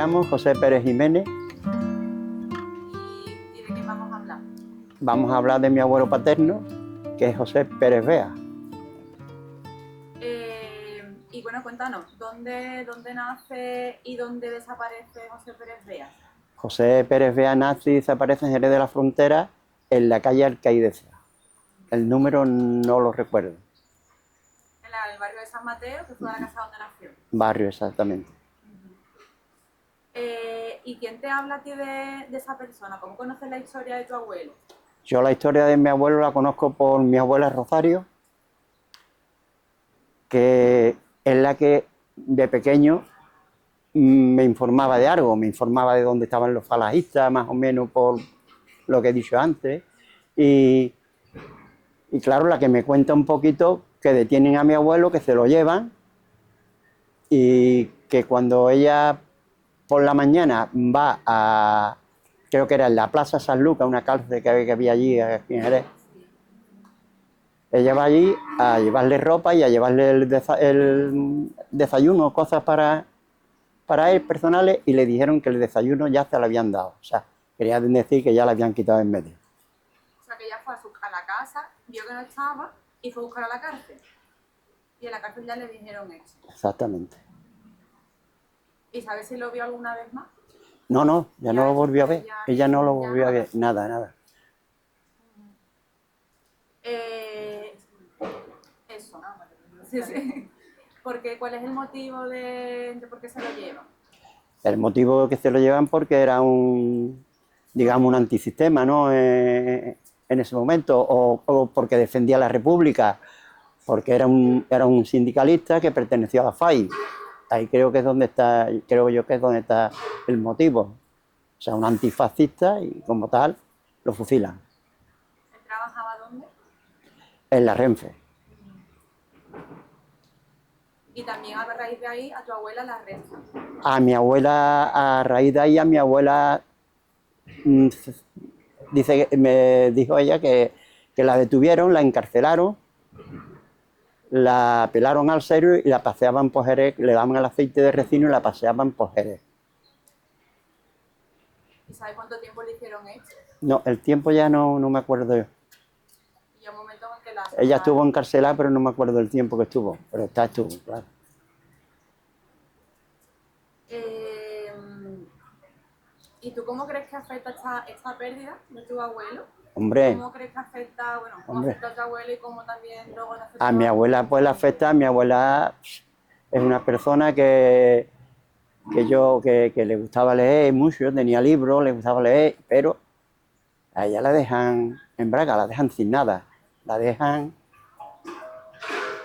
llamo José Pérez Jiménez. ¿Y de qué vamos a hablar? Vamos a hablar de mi abuelo paterno, que es José Pérez Bea. Y bueno, cuéntanos, ¿dónde nace y dónde desaparece José Pérez Bea? José Pérez Bea nace y desaparece en Jerez de la Frontera, en la calle Arcaidesa. El número no lo recuerdo. En el barrio de San Mateo, que fue la casa donde nació. Barrio, exactamente. ¿Y quién te habla a ti de esa persona? ¿Cómo conoces la historia de tu abuelo? Yo la historia de mi abuelo la conozco por mi abuela Rosario, que es la que de pequeño me informaba de algo, me informaba de dónde estaban los falajistas, más o menos por lo que he dicho antes. Y claro, la que me cuenta un poquito que detienen a mi abuelo, que se lo llevan y que cuando ella por la mañana va a, creo que era en la Plaza San Lucas, una cárcel que había allí en Jerez, ella va allí a llevarle ropa y a llevarle el desayuno, cosas para él personales, y le dijeron que el desayuno ya se lo habían dado. O sea, quería decir que ya lo habían quitado en medio. O sea, que ella fue a la casa, vio que no estaba y fue a buscar a la cárcel. Y en la cárcel ya le dijeron eso. Exactamente. ¿Y sabes si lo vio alguna vez más? No, ya no lo volvió a ver. Ella no lo ya volvió a nada. ver, nada. Eso. Sí. ¿Cuál es el motivo de por qué se lo llevan? El motivo que se lo llevan porque era digamos, un antisistema, ¿no? En ese momento, o porque defendía la República, porque era un sindicalista que pertenecía a la FAI. Ahí creo que es donde está, creo yo que es donde está el motivo. O sea, un antifascista y como tal lo fusilan. ¿Él trabajaba dónde? En la Renfe. Y también a raíz de ahí a tu abuela la resta. A mi abuela, a raíz de ahí, a mi abuela me dijo ella que la detuvieron, la encarcelaron, la pelaron al serio y la paseaban por Jerez, le daban el aceite de resino y la paseaban por Jerez. ¿Y sabes cuánto tiempo le hicieron esto? No, el tiempo ya no me acuerdo yo. Y un momento en que la Ella estuvo encarcelada, pero no me acuerdo del tiempo que estuvo, pero estuvo, claro. ¿Y tú cómo crees que afecta esta pérdida de tu abuelo? Hombre, ¿Cómo crees que afecta, cómo afecta a tu abuelo y cómo también luego le afecta a mi abuela pues la afecta. Mi abuela es una persona que le gustaba leer mucho, tenía libros, le gustaba leer, pero a ella la dejan en braga, la dejan sin nada, la dejan,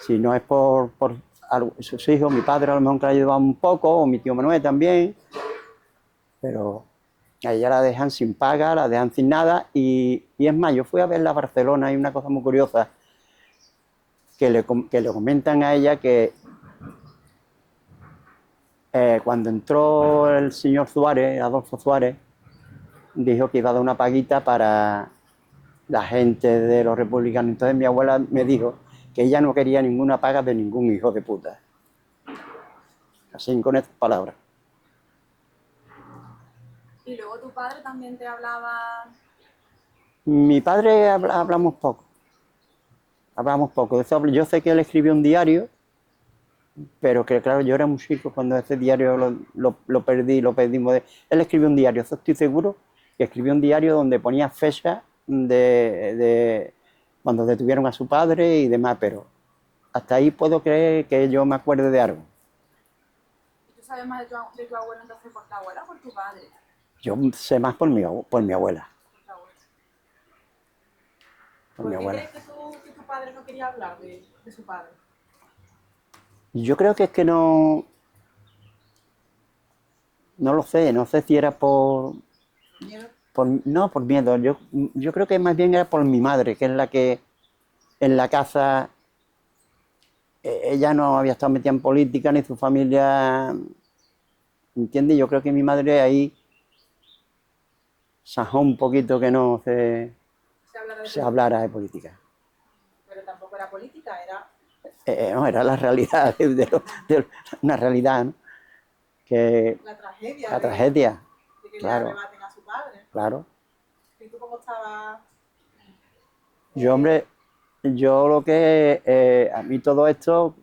si no es por sus hijos, mi padre a lo mejor que la ayudaba un poco, o mi tío Manuel también, pero a ella la dejan sin paga, la dejan sin nada, y es más, yo fui a verla a Barcelona, hay una cosa muy curiosa, que le comentan a ella que cuando entró el señor Suárez, Adolfo Suárez, dijo que iba a dar una paguita para la gente de los republicanos. Entonces mi abuela me dijo que ella no quería ninguna paga de ningún hijo de puta. Así con estas palabras. ¿Y luego tu padre también te hablaba? Mi padre hablamos poco. Yo sé que él escribió un diario, pero que claro, yo era muy chico cuando ese diario lo perdimos. Él escribió un diario, eso estoy seguro, que escribió un diario donde ponía fechas de cuando detuvieron a su padre y demás, pero hasta ahí puedo creer que yo me acuerde de algo. ¿Y tú sabes más de tu abuelo entonces por tu abuela o por tu padre? Yo sé más por mi abuela. Por tu abuela. ¿Por qué crees que tu padre no quería hablar de su padre? Yo creo que es que no lo sé, no sé si era ¿Miedo? no, por miedo. Yo creo que más bien era por mi madre, que es la que en la casa ella no había estado metida en política ni su familia, ¿entiendes? Yo creo que mi madre ahí sajó un poquito que no se hablara de política. Pero tampoco era política, era... No, era la realidad, una realidad, ¿no? que La tragedia. la tragedia, De que claro. le arrebaten a su padre. Claro. ¿Y tú cómo estabas? Yo, hombre, yo lo que, a mí todo esto,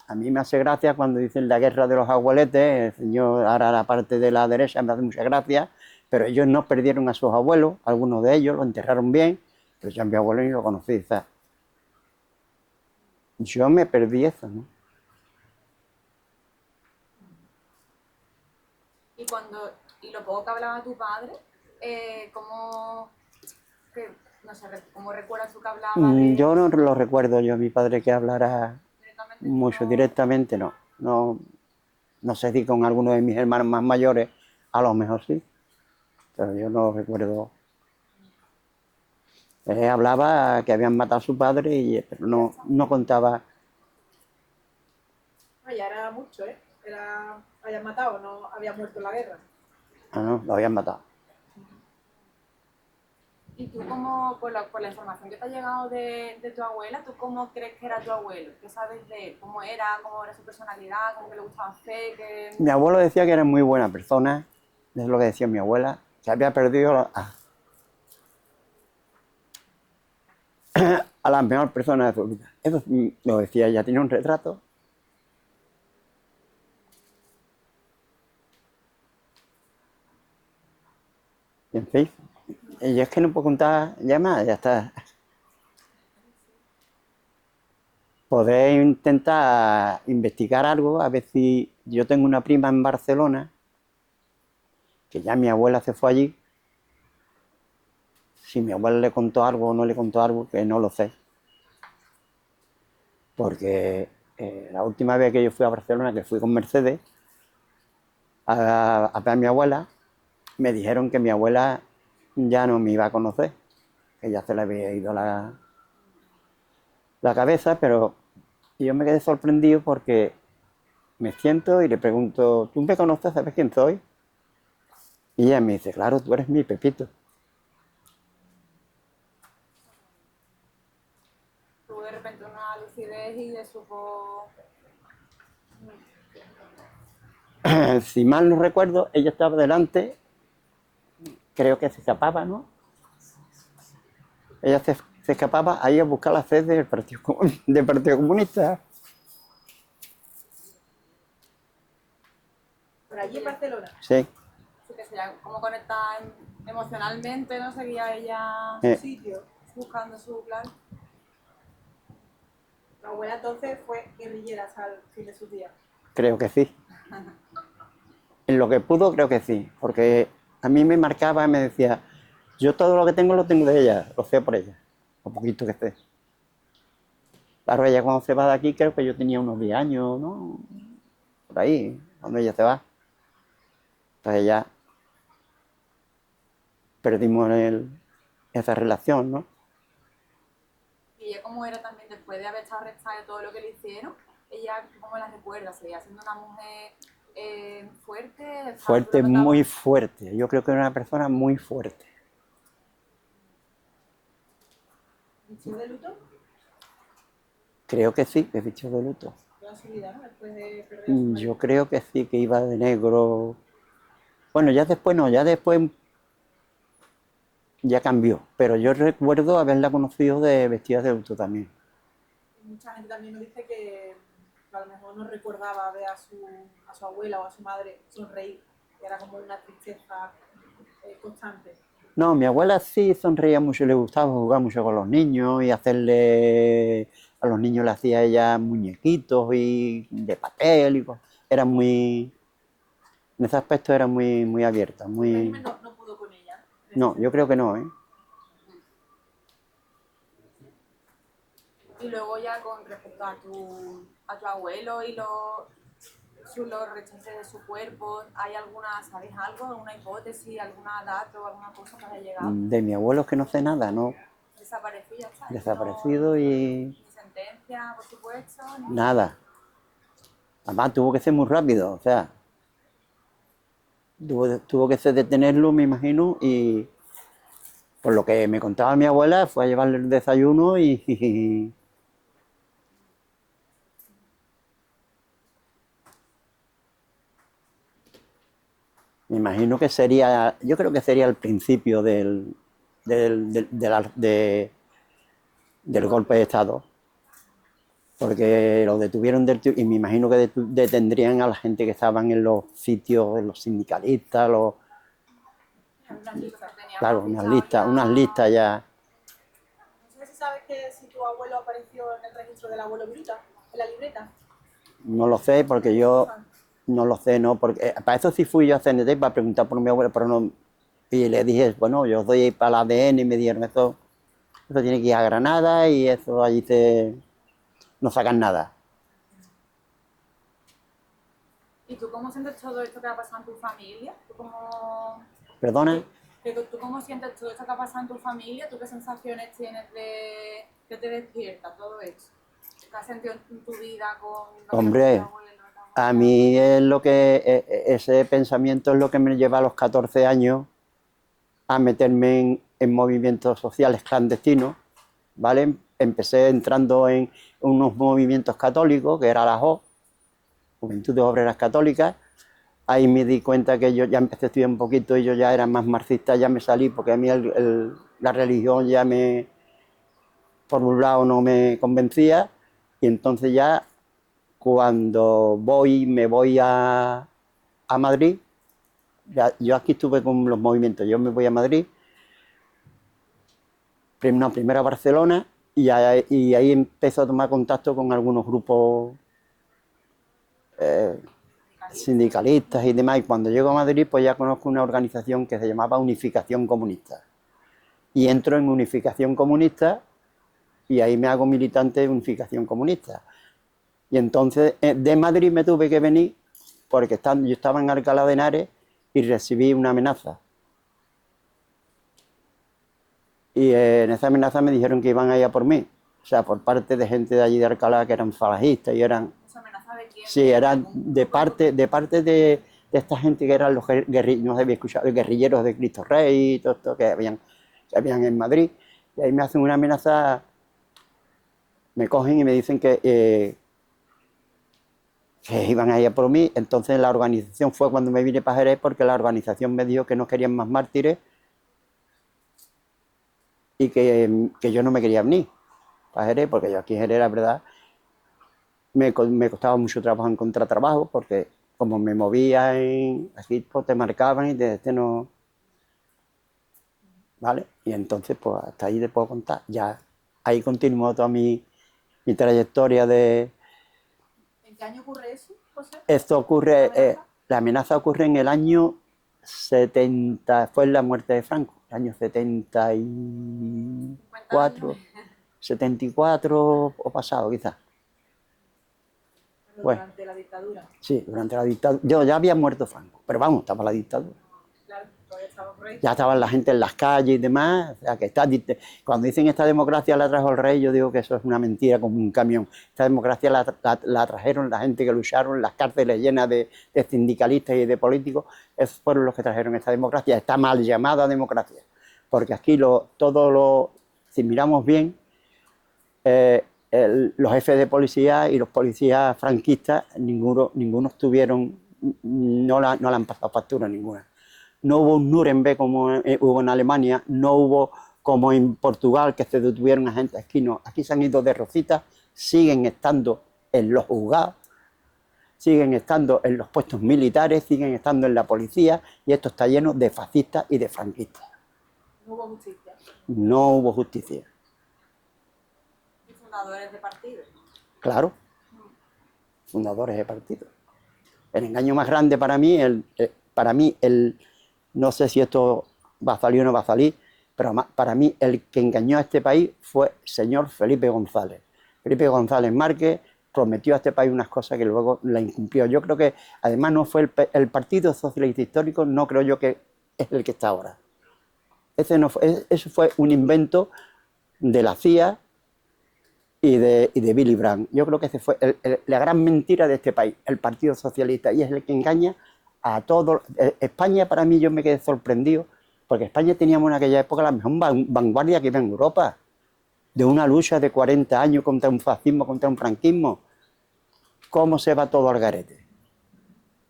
a mí me hace gracia cuando dicen la guerra de los abueletes, el señor, ahora la parte de la derecha me hace mucha gracia, pero ellos no perdieron a sus abuelos, algunos de ellos lo enterraron bien, pero yo a mi abuelo ni lo conocí, o sea, yo me perdí eso, ¿no? Y lo poco que hablaba tu padre, ¿cómo, no sé, cómo recuerdas tú que hablaba Yo no lo recuerdo yo a mi padre que hablara directamente? mucho, directamente no, no sé si con alguno de mis hermanos más mayores, a lo mejor sí, pero yo no recuerdo. Hablaba que habían matado a su padre, pero no contaba. Ya era mucho, ¿eh? Habían matado, no había muerto en la guerra. Ah, no, lo habían matado. ¿Y tú por la información que te ha llegado de tu abuela, tú cómo crees que era tu abuelo? ¿Qué sabes de él? ¿Cómo era su personalidad? ¿Cómo que le gustaba hacer? Mi abuelo decía que era muy buena persona, es lo que decía mi abuela, que había perdido a la mejor persona de su vida. Eso lo decía ella, tenía un retrato. Y en fin, y es que no puedo contar ya más, ya está. Podré intentar investigar algo, a ver si yo tengo una prima en Barcelona, que ya mi abuela se fue allí. Si mi abuela le contó algo o no le contó algo, que no lo sé. Porque la última vez que yo fui a Barcelona, que fui con Mercedes, a ver a mi abuela, me dijeron que mi abuela ya no me iba a conocer, que ya se le había ido la cabeza, pero yo me quedé sorprendido porque me siento y le pregunto, ¿tú me conoces? ¿Sabes quién soy? Y ella me dice, claro, tú eres mi Pepito. Tuvo de repente una lucidez y le supo... Si mal no recuerdo, ella estaba delante, creo que se escapaba, ¿no? Ella se escapaba ahí a buscar la sede del Partido Comunista. ¿Por allí en Barcelona? Sí. Sí, que sería como conectar emocionalmente, ¿no? Seguía ella su sitio, buscando su plan. La abuela entonces fue guerrillera hasta el fin de sus días. Creo que sí. En lo que pudo, creo que sí. Porque a mí me marcaba y me decía, yo todo lo que tengo lo tengo de ella, lo sé por ella, lo poquito que sé. Claro, ella cuando se va de aquí, creo que yo tenía unos 10 años, ¿no? Por ahí, cuando ella se va. Entonces ya perdimos esa relación, ¿no? Y ella cómo era también después de haber estado arrestada de todo lo que le hicieron, ella cómo la recuerda, seguía siendo una mujer fuerte, Fuerte, muy fuerte. Yo creo que era una persona muy fuerte. ¿Vistió de luto? Creo que sí, que vistió de luto. Toda su vida, ¿no? Después de perder a su marido. Yo creo que sí, que iba de negro. Bueno, ya después no, ya después ya cambió, pero yo recuerdo haberla conocido de vestida de luto también. Mucha gente también nos dice que a lo mejor no recordaba ver a su abuela o a su madre sonreír, que era como una tristeza constante. No, mi abuela sí sonreía mucho, le gustaba jugar mucho con los niños y hacerle, a los niños le hacía ella muñequitos y de papel y era muy, en ese aspecto era muy abierta, El muy... régimen no pudo con ella. No, yo creo que no, ¿eh? Y luego ya con respecto a tu abuelo y los rechazos de su cuerpo, ¿hay alguna, sabéis algo, alguna hipótesis, alguna dato, alguna cosa que haya llegado? De mi abuelo es que no sé nada, ¿no? Desaparecido, ya está. Desaparecido y Ni sentencia, por supuesto, ni... nada. Además tuvo que ser muy rápido, o sea, tuvo que ser detenerlo, me imagino, y por lo que me contaba mi abuela, fue a llevarle el desayuno y Me imagino que sería, yo creo que sería el principio del golpe de Estado, porque lo detuvieron y me imagino que detendrían a la gente que estaban en los sitios, en los sindicalistas, claro, unas listas ya. No sé si sabes que si tu abuelo apareció en el registro del abuelo Viruta, en la libreta. No lo sé, porque yo no lo sé, no, porque para eso sí fui yo a CNT para preguntar por mi abuelo, pero no. Y le dije, bueno, yo os doy para la ADN y me dijeron, eso tiene que ir a Granada y eso allí no sacan nada. ¿Y tú cómo sientes todo esto que ha pasado en tu familia? ¿Tú cómo... ¿Perdona? ¿Tú cómo sientes todo esto que ha pasado en tu familia? ¿Tú qué sensaciones tienes de que te despierta todo esto? ¿Qué has sentido en tu vida con Hombre, tu abuelo? a mí es ese pensamiento es lo que me lleva a los 14 años a meterme en movimientos sociales clandestinos, ¿vale? Empecé entrando en unos movimientos católicos, que era la JO, Juventudes Obreras Católicas. Ahí me di cuenta que yo ya empecé a estudiar un poquito y yo ya era más marxista, ya me salí, porque a mí la religión ya por un lado no me convencía, y entonces ya cuando me voy a Madrid, yo aquí estuve con los movimientos, yo me voy a Madrid, primero a Barcelona, y ahí empezó a tomar contacto con algunos grupos sindicalistas y demás, y cuando llego a Madrid pues ya conozco una organización que se llamaba Unificación Comunista, y entro en Unificación Comunista, y ahí me hago militante de Unificación Comunista. Y entonces de Madrid me tuve que venir porque yo estaba en Alcalá de Henares y recibí una amenaza. Y en esa amenaza me dijeron que iban a ir a por mí. O sea, por parte de gente de allí de Alcalá que eran falangistas y eran... ¿Esa amenaza de quién? Sí, eran de parte de esta gente que eran los guerrilleros, no se había escuchado, guerrilleros de Cristo Rey y todo esto que habían en Madrid. Y ahí me hacen una amenaza, me cogen y me dicen que iban a ir a por mí. Entonces la organización fue cuando me vine para Jerez, porque la organización me dijo que no querían más mártires y que yo no me quería venir para Jerez, porque yo aquí en Jerez, la verdad, me costaba mucho trabajo encontrar trabajo, porque como me movía aquí, pues te marcaban y te no... ¿Vale? Y entonces, pues hasta ahí te puedo contar. Ya ahí continuó toda mi trayectoria de... ¿En qué año ocurre eso, José? Esto ocurre, la amenaza ocurre en el año 70, fue la muerte de Franco, el año 74, 74 o pasado quizás. Bueno, durante la dictadura. Sí, durante la dictadura. Yo ya había muerto Franco, pero vamos, estaba la dictadura. Claro, todavía estaba por ahí. Ya estaban la gente en las calles y demás. O sea, que cuando dicen esta democracia la trajo el rey, yo digo que eso es una mentira como un camión. Esta democracia la trajeron la gente que lucharon, las cárceles llenas de sindicalistas y de políticos. Esos fueron los que trajeron esta democracia. Está mal llamada democracia, porque aquí si miramos bien, los jefes de policía y los policías franquistas, ninguno estuvieron, no la han pasado factura ninguna. No hubo un Nuremberg como hubo en Alemania, no hubo como en Portugal, que se detuvieron a gente. Aquí no, aquí se han ido de rositas, siguen estando en los juzgados, siguen estando en los puestos militares, siguen estando en la policía, y esto está lleno de fascistas y de franquistas. No hubo justicia. No hubo justicia. ¿Y fundadores de partidos? Claro, fundadores de partidos. El engaño más grande para mí, no sé si esto va a salir o no va a salir, pero para mí el que engañó a este país fue el señor Felipe González. Felipe González Márquez prometió a este país unas cosas que luego la incumplió. Yo creo que además no fue el Partido Socialista Histórico, no creo yo que es el que está ahora. Eso fue un invento de la CIA y de Willy Brandt. Yo creo que ese fue la gran mentira de este país, el Partido Socialista, y es el que engaña a todos. España, para mí, yo me quedé sorprendido, porque España teníamos en aquella época la mejor vanguardia que había en Europa, de una lucha de 40 años contra un fascismo, contra un franquismo. ¿Cómo se va todo al garete?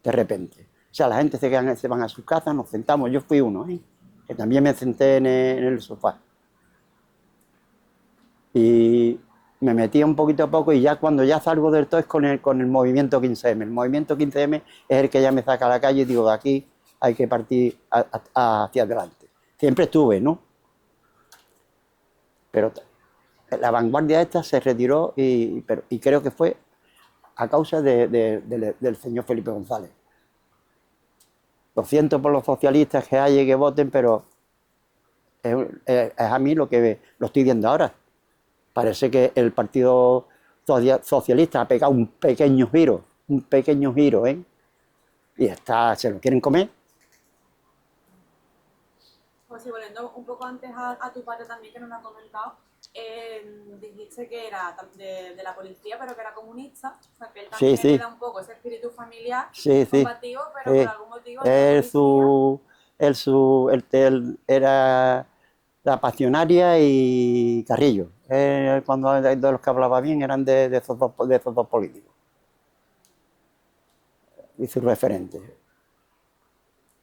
De repente. O sea, la gente se van a sus casas, nos sentamos, yo fui uno, ¿eh? Que también me senté en el sofá. Y me metí un poquito a poco y ya cuando ya salgo del todo es con el movimiento 15M. El movimiento 15M es el que ya me saca a la calle y digo, de aquí hay que partir hacia adelante. Siempre estuve, ¿no? Pero la vanguardia esta se retiró y creo que fue a causa del señor Felipe González. Lo siento por los socialistas que hay y que voten, pero es a mí lo que lo estoy viendo ahora. Parece que el Partido Socialista ha pegado un pequeño giro, ¿eh? Y se lo quieren comer. Pues sí, volviendo un poco antes a tu padre también, que nos lo has comentado, dijiste que era de la policía, pero que era comunista, o sea, que él también Sí, sí. da un poco ese espíritu familiar, Sí, sí. combativo, pero por algún motivo Él era la Pasionaria y Carrillo. Cuando de los que hablaba bien eran de esos dos políticos. Y sus referentes.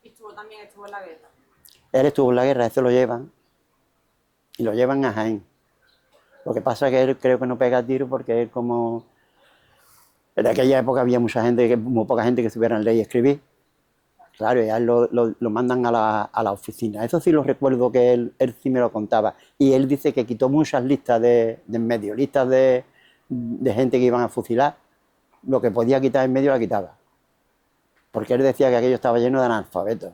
Y también estuvo en la guerra. Él estuvo en la guerra, eso lo llevan. Y lo llevan a Jaén. Lo que pasa es que él creo que no pega tiro porque él como... En aquella época había muy poca gente que supiera leer y escribir. Claro, y a él lo mandan a la oficina. Eso sí lo recuerdo que él sí me lo contaba. Y él dice que quitó muchas listas de en medio, listas de gente que iban a fusilar. Lo que podía quitar en medio la quitaba. Porque él decía que aquello estaba lleno de analfabetos.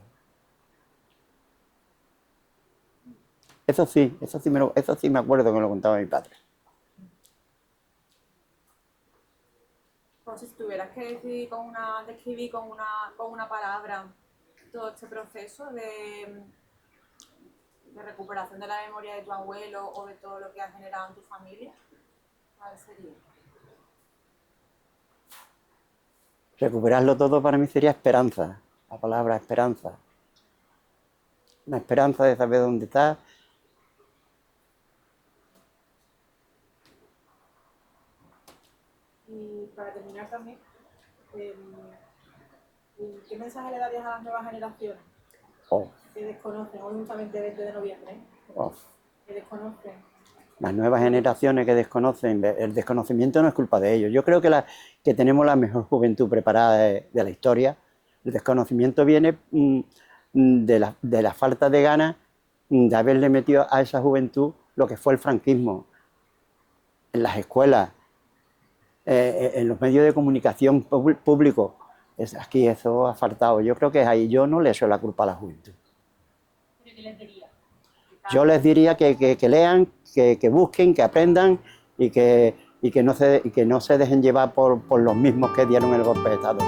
Eso sí me acuerdo que me lo contaba mi padre. Pues si tuvieras que describir con una palabra todo este proceso de recuperación de la memoria de tu abuelo o de todo lo que ha generado en tu familia, ¿cuál sería? Recuperarlo todo para mí sería esperanza. La palabra esperanza. Una esperanza de saber dónde está. Y para terminar también, ¿qué mensaje le darías a las nuevas generaciones que desconocen, hoy justamente 20 de noviembre, que desconocen? Las nuevas generaciones que desconocen, el desconocimiento no es culpa de ellos. Yo creo que tenemos la mejor juventud preparada de la historia. El desconocimiento viene de la falta de ganas de haberle metido a esa juventud lo que fue el franquismo. En las escuelas, en los medios de comunicación públicos. Aquí eso ha faltado. Yo creo que es ahí. Yo no le echo la culpa a la juventud. ¿Pero qué les diría? Yo les diría que lean, que busquen, que aprendan y que no se dejen llevar por los mismos que dieron el golpe de Estado.